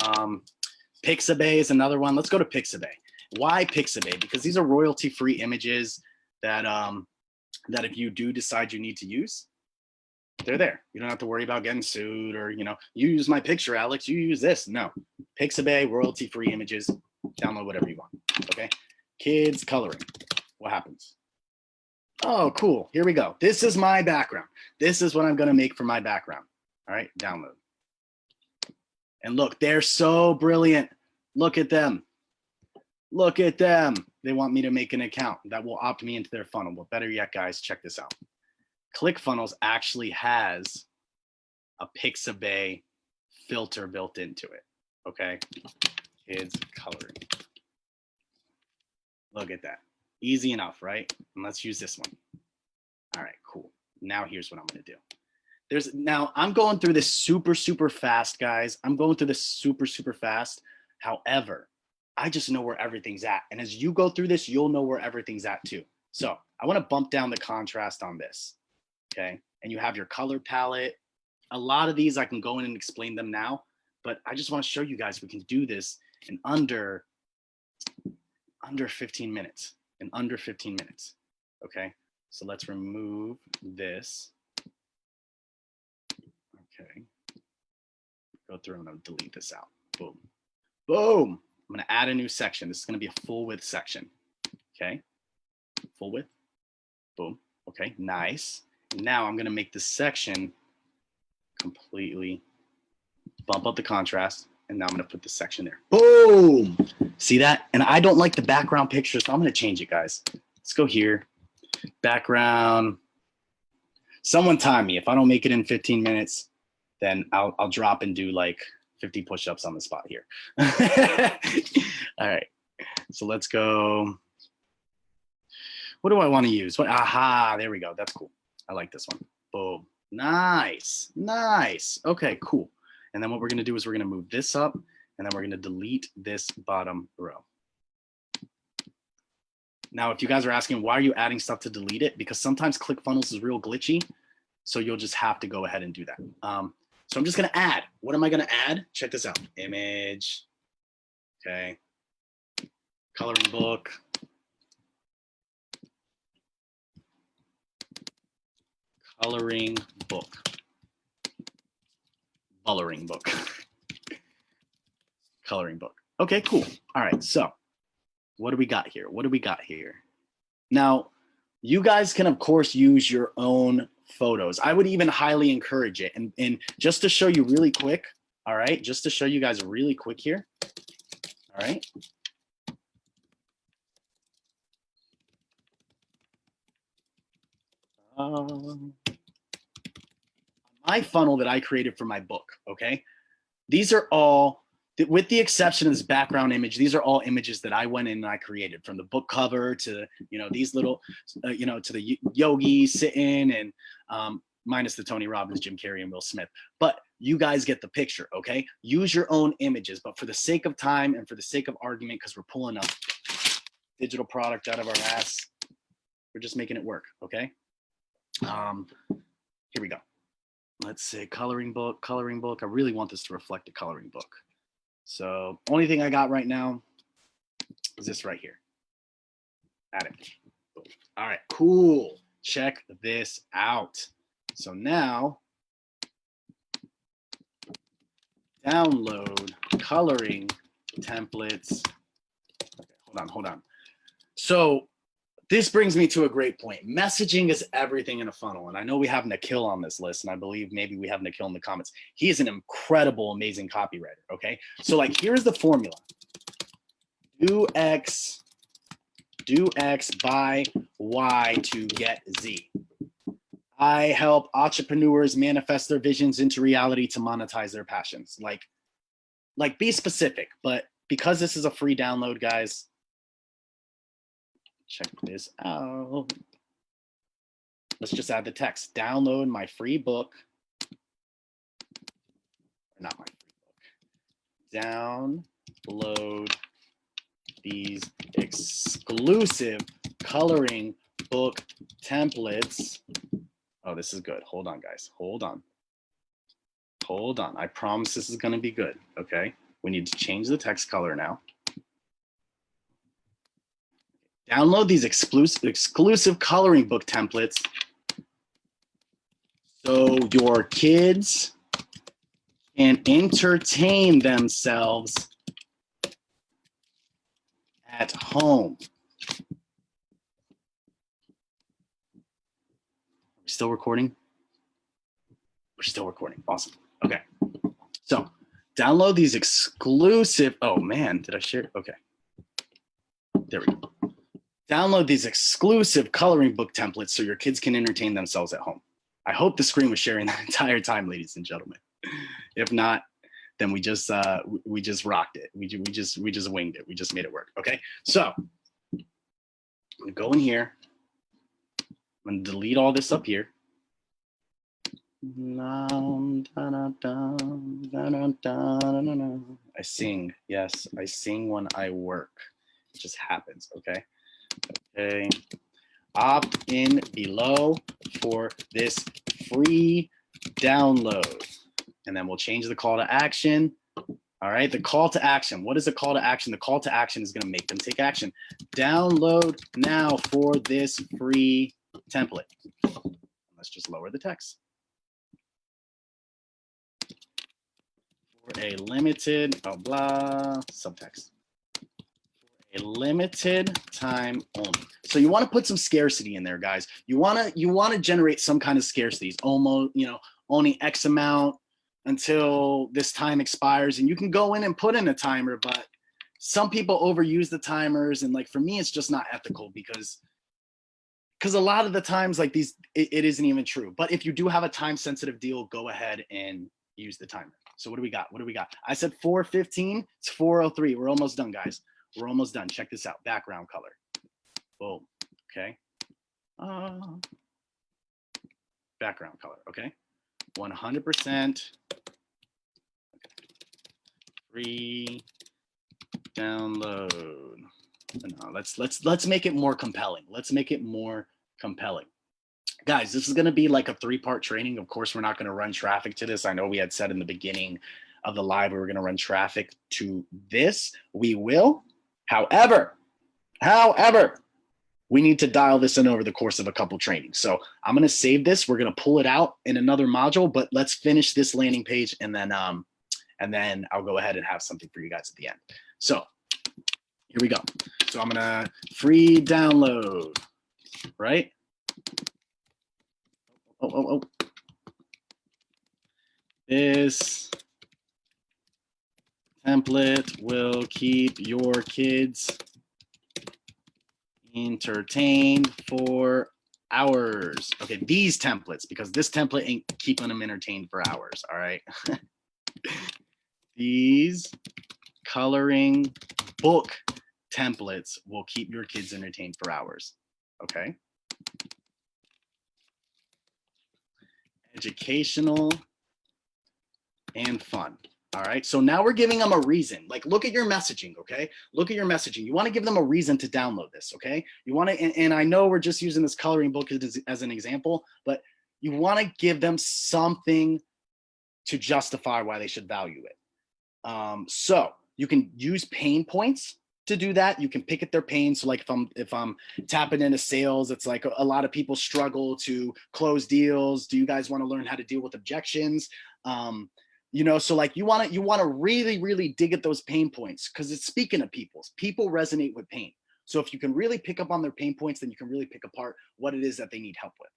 S1: Pixabay is another one. Let's go to Pixabay. Why Pixabay? Because these are royalty-free images that, that if you do decide you need to use, they're there. You don't have to worry about getting sued or, you use my picture, Alex, you use this. No, Pixabay, royalty-free images, download whatever you want, okay? Kids coloring, what happens? Oh, cool, here we go. This is my background. This is what I'm gonna make for my background. All right, download. And look, they're so brilliant. Look at them. Look at them. They want me to make an account that will opt me into their funnel. Well, better yet, guys, check this out. ClickFunnels actually has a Pixabay filter built into it, okay? Kids coloring. Look at that. Easy enough, right? And let's use this one. All right, cool. Now here's what I'm gonna do. Now I'm going through this super fast, guys. I'm going through this super fast. However, I just know where everything's at. And as you go through this, you'll know where everything's at too. So I wanna bump down the contrast on this. Okay, and you have your color palette. A lot of these I can go in and explain them now, but I just want to show you guys we can do this in under 15 minutes. In under 15 minutes. Okay, so let's remove this. Okay, go through and I'm gonna delete this out. Boom, boom. I'm gonna add a new section. This is gonna be a full width section. Okay, full width. Boom. Okay, nice. Now I'm going to make this section completely bump up the contrast. And now I'm going to put this section there. Boom. See that? And I don't like the background picture, so I'm going to change it, guys. Let's go here. Background. Someone time me. If I don't make it in 15 minutes, then I'll drop and do like 50 push-ups on the spot here. All right. So let's go. What do I want to use? Aha, there we go. That's cool. I like this one. Boom. Nice. Nice. Okay, cool. And then what we're going to do is we're going to move this up, and then we're going to delete this bottom row. Now, if you guys are asking, why are you adding stuff to delete it? Because sometimes ClickFunnels is real glitchy, so you'll just have to go ahead and do that. So I'm just going to add. What am I going to add? Check this out. Image. Okay. Coloring book. Coloring book. Coloring book. coloring book. Okay, cool. All right, so what do we got here? What do we got here? Now, you guys can, of course, use your own photos. I would even highly encourage it. And just to show you really quick, all right, just to show you guys really quick here, all right. My funnel that I created for my book, okay? These are all, with the exception of this background image, these are all images that I went in and I created, from the book cover to, you know, these little, you know, to the yogi sitting, and minus the Tony Robbins, Jim Carrey, and Will Smith. But you guys get the picture, okay? Use your own images, but for the sake of time and for the sake of argument, because we're pulling a digital product out of our ass, we're just making it work, okay? Here we go. Let's say coloring book. I really want this to reflect a coloring book. So only thing I got right now is this right here. Add it. All right, cool. Check this out. So now download coloring templates. Okay, hold on. So this brings me to a great point. Messaging is everything in a funnel. And I know we have Nikhil on this list, and I believe maybe we have Nikhil in the comments. He is an incredible, amazing copywriter, okay? So like, here's the formula. Do X by Y to get Z. I help entrepreneurs manifest their visions into reality to monetize their passions. Like be specific, but because this is a free download, guys, check this out. Let's just add the text. Download my free book. Not my free book. Download these exclusive coloring book templates. Oh, this is good. Hold on, guys. Hold on. I promise this is going to be good. Okay. We need to change the text color now. Download these exclusive coloring book templates so your kids can entertain themselves at home. We're still recording? We're still recording. Awesome. Okay. So download these exclusive, oh man, did I share? Okay. There we go. Download these exclusive coloring book templates so your kids can entertain themselves at home. I hope the screen was sharing the entire time, ladies and gentlemen. If not, then we just rocked it. We just winged it. We just made it work. Okay. So I'm gonna go in here. I'm gonna delete all this up here. I sing. Yes, I sing when I work. It just happens. Okay. Okay. Opt in below for this free download. And then we'll change the call to action. All right, the call to action. What is the call to action? The call to action is going to make them take action. Download now for this free template. Let's just lower the text. For a limited, blah, blah, subtext. A limited time only. So you want to put some scarcity in there, guys. You want to generate some kind of scarcity. It's almost, you know, only X amount until this time expires, and you can go in and put in a timer, but some people overuse the timers, and like for me, it's just not ethical because a lot of the times like these, it isn't even true. But if you do have a time sensitive deal, go ahead and use the timer. So what do we got? What do we got? I said 4:15. It's 4:03. We're almost done, guys. We're almost done. Check this out. Background color. Boom. Okay. Background color. Okay. 100% free download. No, let's make it more compelling. Let's make it more compelling. Guys, this is going to be like a 3-part training. Of course, we're not going to run traffic to this. I know we had said in the beginning of the live we were going to run traffic to this. We will. However, we need to dial this in over the course of a couple trainings. So I'm going to save this. We're going to pull it out in another module, but let's finish this landing page and then and then I'll go ahead and have something for you guys at the end. So here we go. So I'm gonna free download, right? Oh. This template will keep your kids entertained for hours. Okay, these templates, because this template ain't keeping them entertained for hours, all right? These coloring book templates will keep your kids entertained for hours, okay? Educational and fun. All right, so now we're giving them a reason. Like, look at your messaging, okay? Look at your messaging. You want to give them a reason to download this, okay? You want to, and I know we're just using this coloring book as an example, but you want to give them something to justify why they should value it. So you can use pain points to do that. You can pick at their pain. So like if I'm tapping into sales, it's like a lot of people struggle to close deals. Do you guys want to learn how to deal with objections? You know, so like you want to really dig at those pain points, because it's speaking of people resonate with pain. So if you can really pick up on their pain points, then you can really pick apart what it is that they need help with.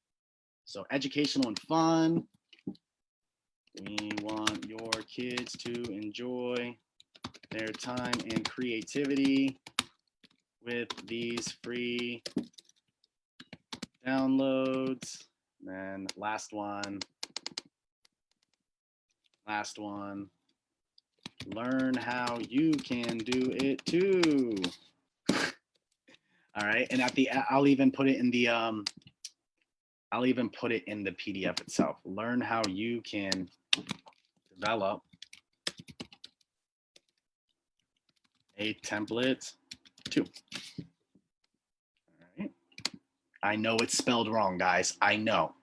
S1: So educational and fun. We want your kids to enjoy their time and creativity with these free downloads. And then last one. Learn how you can do it too. All right, and I'll even put it in the PDF itself. Learn how you can develop a template too. All right. I know it's spelled wrong, guys. I know.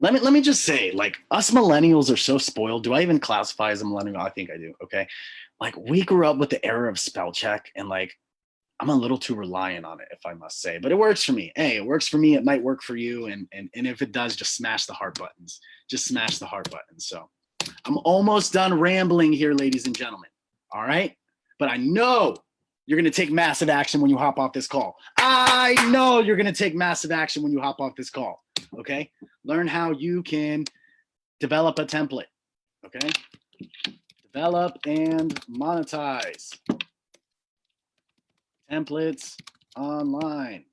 S1: Let me just say, like, us millennials are so spoiled. Do I even classify as a millennial? I think I do. Okay. Like, we grew up with the era of spell check, and like, I'm a little too reliant on it, if I must say, but it works for me. Hey, it works for me. It might work for you. And if it does, just smash the heart buttons. Just smash the heart buttons. So I'm almost done rambling here, ladies and gentlemen. All right. But I know you're going to take massive action when you hop off this call. I know you're going to take massive action when you hop off this call. Okay. Learn how you can develop a template. Okay. Develop and monetize templates online.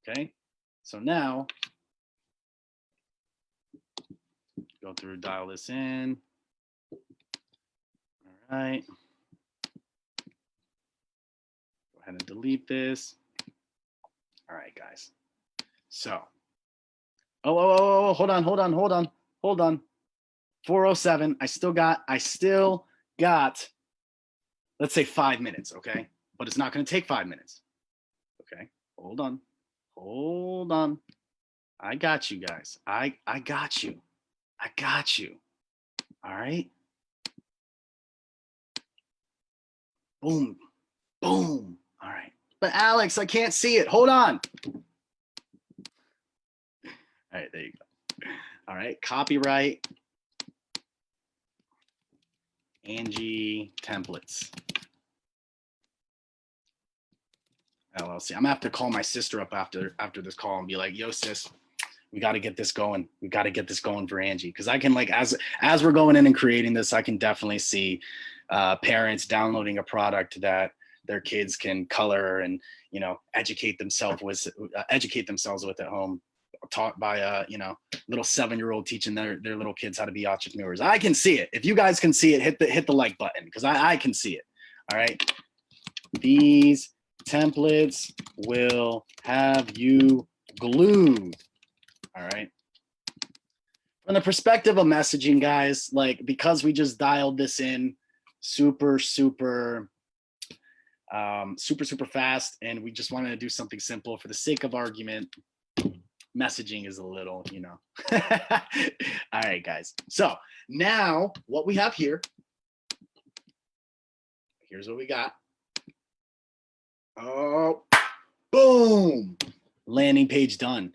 S1: Okay. So now go through, dial this in. All right. Go ahead and delete this. All right, guys. So, hold on. 4:07. I still got, let's say 5 minutes, okay? But it's not going to take 5 minutes. Okay, hold on. I got you guys. I got you. All right. Boom. All right. But Alex, I can't see it. Hold on. All right, there you go. All right, copyright Angie Templates LLC. I'm gonna have to call my sister up after this call and be like, yo, sis, we got to get this going. We got to get this going for Angie. Because I can, like, as we're going in and creating this, I can definitely see parents downloading a product that their kids can color and, you know, educate themselves with at home, taught by a, you know, little 7-year-old teaching their little kids how to be entrepreneurs. I can see it. If you guys can see it, hit the like button, because I can see it. All right. These templates will have you glued. All right. From the perspective of messaging, guys, like, because we just dialed this in super fast, and we just wanted to do something simple for the sake of argument, messaging is a little, you know. All right, guys. So now what we have here, here's what we got. Oh, boom. Landing page done.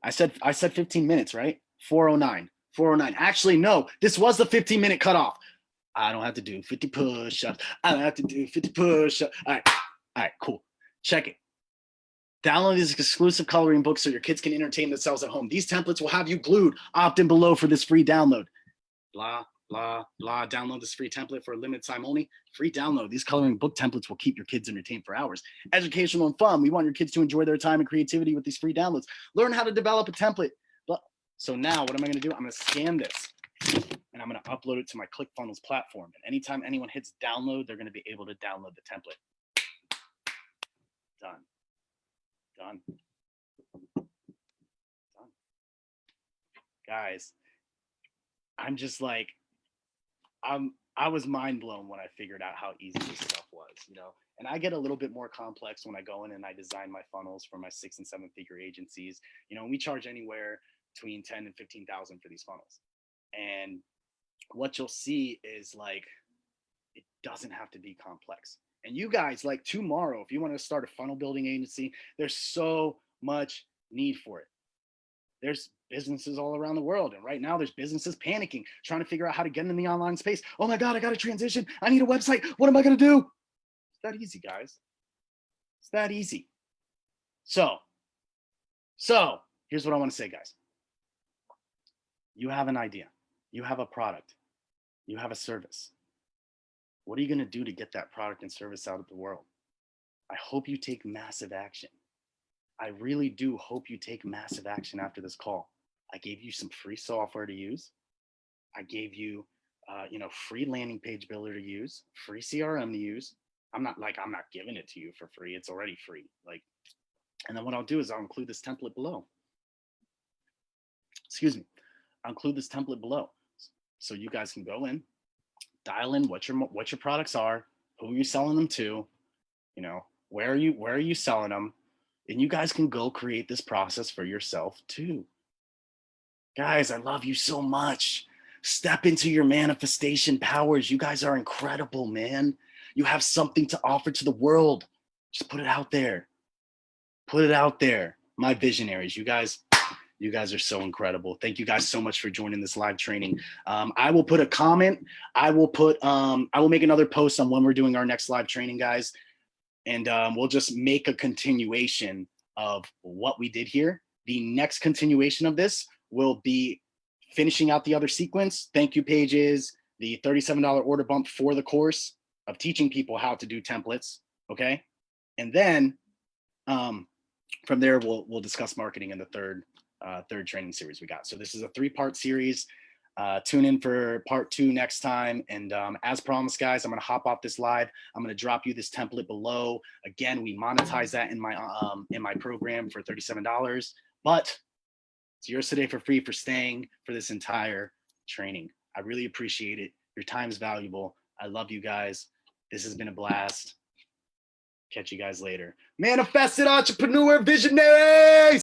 S1: I said 15 minutes, right? 409. 409. Actually, no, this was the 15-minute cutoff. I don't have to do 50 push-ups. I don't have to do 50 push-ups. All right, cool. Check it. Download this exclusive coloring book so your kids can entertain themselves at home. These templates will have you glued. Opt in below for this free download. Blah, blah, blah. Download this free template for a limited time only. Free download. These coloring book templates will keep your kids entertained for hours. Educational and fun. We want your kids to enjoy their time and creativity with these free downloads. Learn how to develop a template. So now what am I going to do? I'm going to scan this and I'm going to upload it to my ClickFunnels platform. And anytime anyone hits download, they're going to be able to download the template. Done. Guys, I'm just like, I was mind blown when I figured out how easy this stuff was, you know. And I get a little bit more complex when I go in and I design my funnels for my 6 and 7 figure agencies. You know, we charge anywhere between 10 and 15,000 for these funnels. And what you'll see is like, it doesn't have to be complex. And you guys, like tomorrow, if you want to start a funnel building agency, there's so much need for it. There's businesses all around the world. And right now there's businesses panicking, trying to figure out how to get in the online space. Oh my God, I got to transition. I need a website. What am I going to do? It's that easy, guys. It's that easy. So here's what I want to say, guys. You have an idea. You have a product. You have a service. What are you going to do to get that product and service out of the world? I hope you take massive action. I really do hope you take massive action after this call. I gave you some free software to use. I gave you, free landing page builder to use, free CRM to use. I'm not giving it to you for free. It's already free. And then what I'll do is I'll include this template below. I'll include this template below, so you guys can go in, dial in what your products are, who you're selling them to, you know, where are you selling them, and you guys can go create this process for yourself too. Guys, I love you so much. Step into your manifestation powers. You guys are incredible, man. You have something to offer to the world. Just put it out there. Put it out there. My visionaries, you guys are so incredible. Thank you guys so much for joining this live training. I will put a comment. I will make another post on when we're doing our next live training, guys. And we'll just make a continuation of what we did here. The next continuation of this will be finishing out the other sequence, thank you pages, the $37 order bump for the course of teaching people how to do templates. Okay. And then from there, we'll discuss marketing in the third training series we got. So this is a 3-part series. Tune in for part 2 next time. And as promised, guys, I'm going to hop off this live. I'm going to drop you this template below. Again, we monetize that in my program for $37, but it's yours today for free for staying for this entire training. I really appreciate it. Your time is valuable. I love you guys. This has been a blast. Catch you guys later. Manifested entrepreneur visionaries.